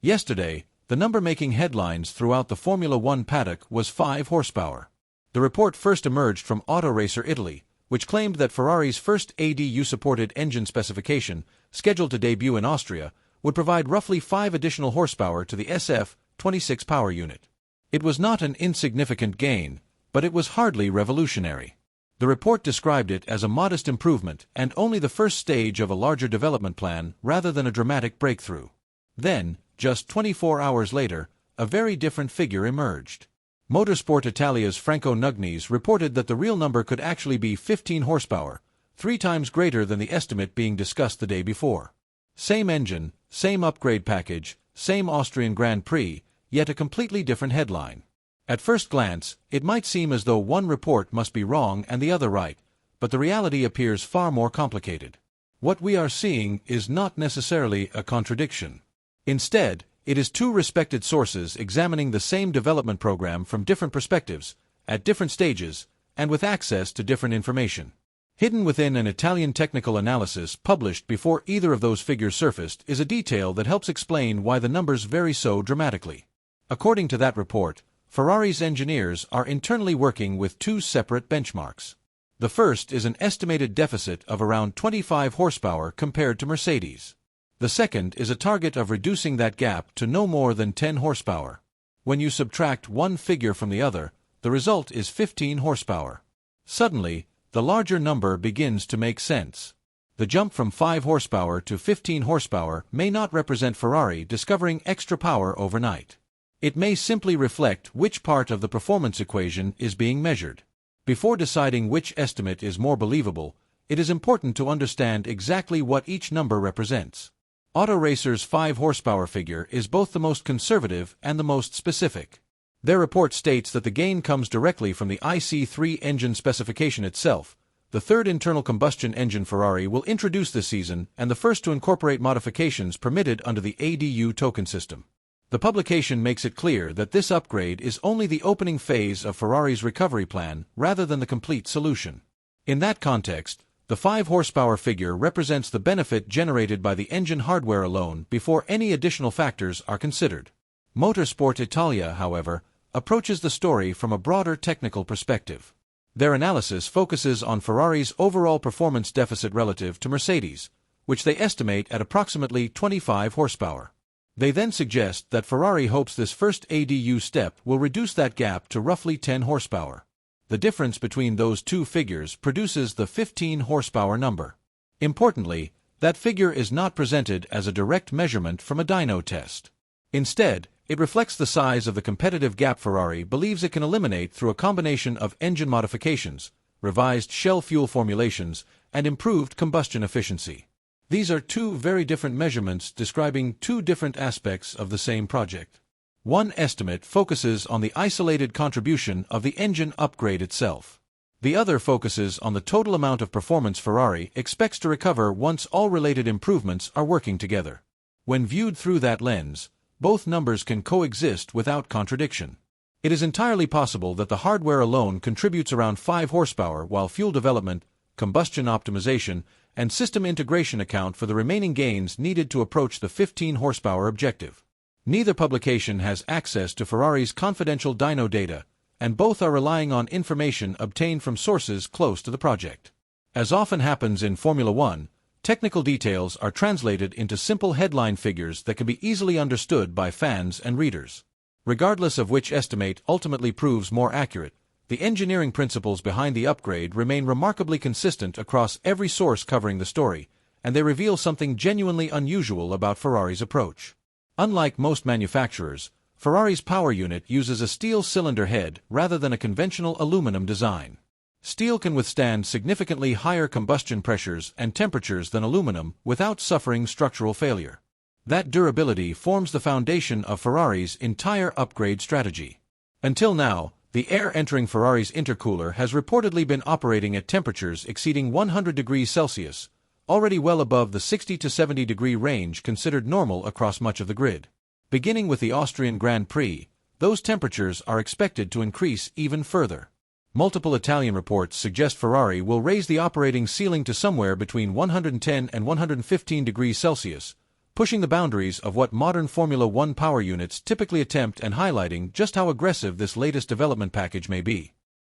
Yesterday, the number making headlines throughout the Formula One paddock was 5 horsepower. The report first emerged from Autoracer Italy, which claimed that Ferrari's first ADU-supported engine specification, scheduled to debut in Austria, would provide roughly 5 additional horsepower to the SF26 power unit. It was not an insignificant gain, but it was hardly revolutionary. The report described it as a modest improvement and only the first stage of a larger development plan rather than a dramatic breakthrough. Then, just 24 hours later, a very different figure emerged. Motorsport Italia's Franco Nugnes reported that the real number could actually be 15 horsepower, 3 times greater than the estimate being discussed the day before. Same engine, same upgrade package, same Austrian Grand Prix, yet a completely different headline. At first glance, it might seem as though one report must be wrong and the other right, but the reality appears far more complicated. What we are seeing is not necessarily a contradiction. Instead, it is 2 respected sources examining the same development program from different perspectives, at different stages, and with access to different information. Hidden within an Italian technical analysis published before either of those figures surfaced is a detail that helps explain why the numbers vary so dramatically. According to that report, Ferrari's engineers are internally working with 2 separate benchmarks. The first is an estimated deficit of around 25 horsepower compared to Mercedes. The second is a target of reducing that gap to no more than 10 horsepower. When you subtract one figure from the other, the result is 15 horsepower. Suddenly, the larger number begins to make sense. The jump from 5 horsepower to 15 horsepower may not represent Ferrari discovering extra power overnight. It may simply reflect which part of the performance equation is being measured. Before deciding which estimate is more believable, it is important to understand exactly what each number represents. Autoracer's 5 horsepower figure is both the most conservative and the most specific. Their report states that the gain comes directly from the IC3 engine specification itself, the third internal combustion engine Ferrari will introduce this season and the first to incorporate modifications permitted under the ADU token system. The publication makes it clear that this upgrade is only the opening phase of Ferrari's recovery plan rather than the complete solution. In that context, the 5 horsepower figure represents the benefit generated by the engine hardware alone before any additional factors are considered. Motorsport Italia, however, approaches the story from a broader technical perspective. Their analysis focuses on Ferrari's overall performance deficit relative to Mercedes, which they estimate at approximately 25 horsepower. They then suggest that Ferrari hopes this first ADU step will reduce that gap to roughly 10 horsepower. The difference between those 2 figures produces the 15 horsepower number. Importantly, that figure is not presented as a direct measurement from a dyno test. Instead, it reflects the size of the competitive gap Ferrari believes it can eliminate through a combination of engine modifications, revised shell fuel formulations, and improved combustion efficiency. These are 2 very different measurements describing 2 different aspects of the same project. One estimate focuses on the isolated contribution of the engine upgrade itself. The other focuses on the total amount of performance Ferrari expects to recover once all related improvements are working together. When viewed through that lens, both numbers can coexist without contradiction. It is entirely possible that the hardware alone contributes around 5 horsepower while fuel development, combustion optimization, and system integration account for the remaining gains needed to approach the 15 horsepower objective. Neither publication has access to Ferrari's confidential dyno data, and both are relying on information obtained from sources close to the project. As often happens in Formula One, technical details are translated into simple headline figures that can be easily understood by fans and readers. Regardless of which estimate ultimately proves more accurate, the engineering principles behind the upgrade remain remarkably consistent across every source covering the story, and they reveal something genuinely unusual about Ferrari's approach. Unlike most manufacturers, Ferrari's power unit uses a steel cylinder head rather than a conventional aluminum design. Steel can withstand significantly higher combustion pressures and temperatures than aluminum without suffering structural failure. That durability forms the foundation of Ferrari's entire upgrade strategy. Until now, the air entering Ferrari's intercooler has reportedly been operating at temperatures exceeding 100 degrees Celsius, already well above the 60 to 70 degree range considered normal across much of the grid. Beginning with the Austrian Grand Prix, those temperatures are expected to increase even further. Multiple Italian reports suggest Ferrari will raise the operating ceiling to somewhere between 110 and 115 degrees Celsius, pushing the boundaries of what modern Formula One power units typically attempt and highlighting just how aggressive this latest development package may be.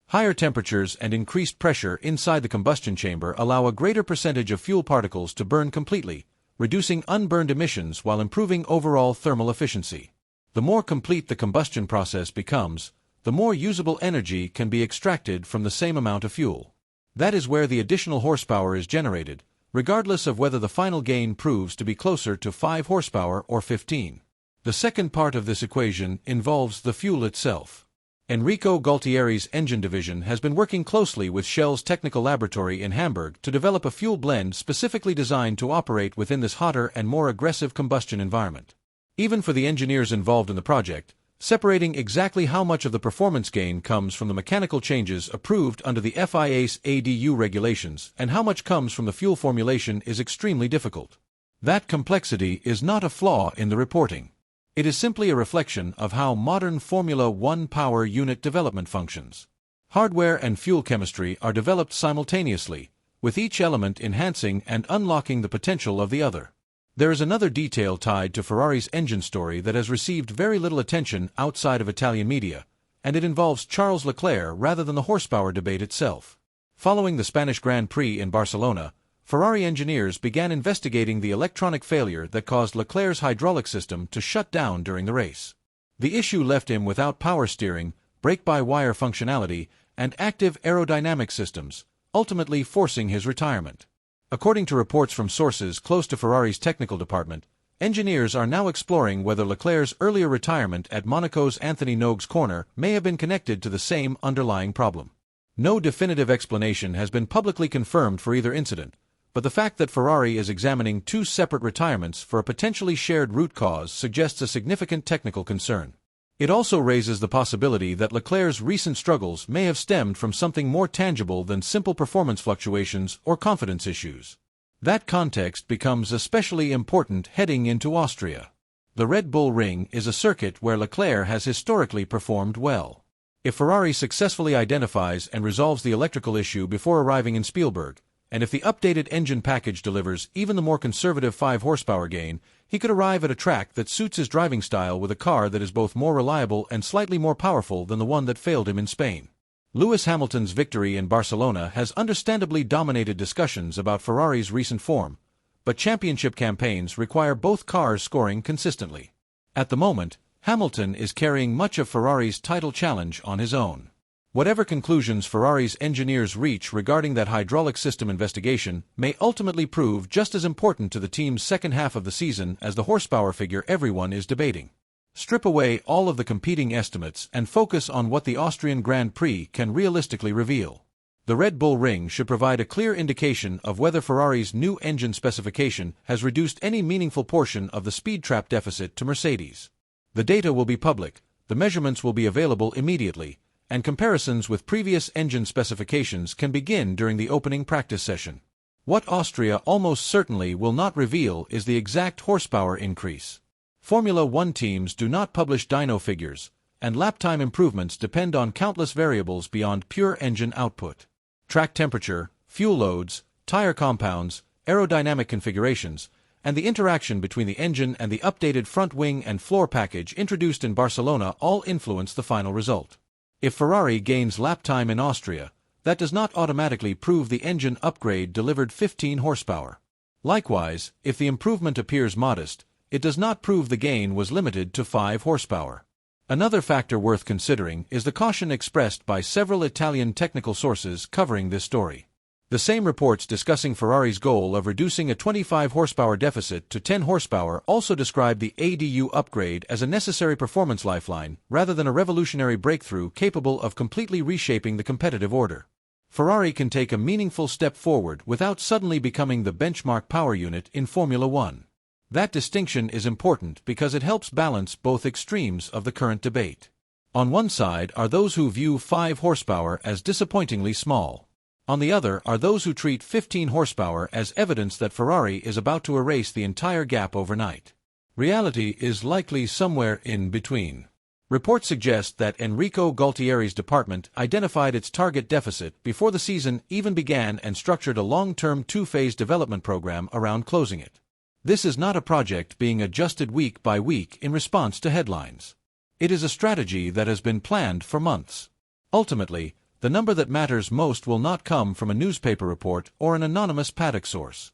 Higher temperatures and increased pressure inside the combustion chamber allow a greater percentage of fuel particles to burn completely, reducing unburned emissions while improving overall thermal efficiency. The more complete the combustion process becomes, the more usable energy can be extracted from the same amount of fuel. That is where the additional horsepower is generated, regardless of whether the final gain proves to be closer to 5 horsepower or 15. The second part of this equation involves the fuel itself. Enrico Gualtieri's engine division has been working closely with Shell's technical laboratory in Hamburg to develop a fuel blend specifically designed to operate within this hotter and more aggressive combustion environment. Even for the engineers involved in the project, separating exactly how much of the performance gain comes from the mechanical changes approved under the FIA's ADU regulations and how much comes from the fuel formulation is extremely difficult. That complexity is not a flaw in the reporting. It is simply a reflection of how modern Formula One power unit development functions. Hardware and fuel chemistry are developed simultaneously, with each element enhancing and unlocking the potential of the other. There is another detail tied to Ferrari's engine story that has received very little attention outside of Italian media, and it involves Charles Leclerc rather than the horsepower debate itself. Following the Spanish Grand Prix in Barcelona, Ferrari engineers began investigating the electronic failure that caused Leclerc's hydraulic system to shut down during the race. The issue left him without power steering, brake-by-wire functionality, and active aerodynamic systems, ultimately forcing his retirement. According to reports from sources close to Ferrari's technical department, engineers are now exploring whether Leclerc's earlier retirement at Monaco's Anthony Nogues corner may have been connected to the same underlying problem. No definitive explanation has been publicly confirmed for either incident, but the fact that Ferrari is examining two separate retirements for a potentially shared root cause suggests a significant technical concern. It also raises the possibility that Leclerc's recent struggles may have stemmed from something more tangible than simple performance fluctuations or confidence issues. That context becomes especially important heading into Austria. The Red Bull Ring is a circuit where Leclerc has historically performed well. If Ferrari successfully identifies and resolves the electrical issue before arriving in Spielberg, and if the updated engine package delivers even the more conservative 5 horsepower gain, he could arrive at a track that suits his driving style with a car that is both more reliable and slightly more powerful than the one that failed him in Spain. Lewis Hamilton's victory in Barcelona has understandably dominated discussions about Ferrari's recent form, but championship campaigns require both cars scoring consistently. At the moment, Hamilton is carrying much of Ferrari's title challenge on his own. Whatever conclusions Ferrari's engineers reach regarding that hydraulic system investigation may ultimately prove just as important to the team's second half of the season as the horsepower figure everyone is debating. Strip away all of the competing estimates and focus on what the Austrian Grand Prix can realistically reveal. The Red Bull Ring should provide a clear indication of whether Ferrari's new engine specification has reduced any meaningful portion of the speed trap deficit to Mercedes. The data will be public, the measurements will be available immediately, and comparisons with previous engine specifications can begin during the opening practice session. What Austria almost certainly will not reveal is the exact horsepower increase. Formula One teams do not publish dyno figures, and lap time improvements depend on countless variables beyond pure engine output. Track temperature, fuel loads, tire compounds, aerodynamic configurations, and the interaction between the engine and the updated front wing and floor package introduced in Barcelona all influence the final result. If Ferrari gains lap time in Austria, that does not automatically prove the engine upgrade delivered 15 horsepower. Likewise, if the improvement appears modest, it does not prove the gain was limited to 5 horsepower. Another factor worth considering is the caution expressed by several Italian technical sources covering this story. The same reports discussing Ferrari's goal of reducing a 25 horsepower deficit to 10 horsepower also describe the ADU upgrade as a necessary performance lifeline rather than a revolutionary breakthrough capable of completely reshaping the competitive order. Ferrari can take a meaningful step forward without suddenly becoming the benchmark power unit in Formula One. That distinction is important because it helps balance both extremes of the current debate. On one side are those who view 5 horsepower as disappointingly small. On the other are those who treat 15 horsepower as evidence that Ferrari is about to erase the entire gap overnight. Reality is likely somewhere in between. Reports suggest that Enrico Gualtieri's department identified its target deficit before the season even began and structured a long-term 2-phase development program around closing it. This is not a project being adjusted week by week in response to headlines. It is a strategy that has been planned for months. Ultimately, the number that matters most will not come from a newspaper report or an anonymous paddock source.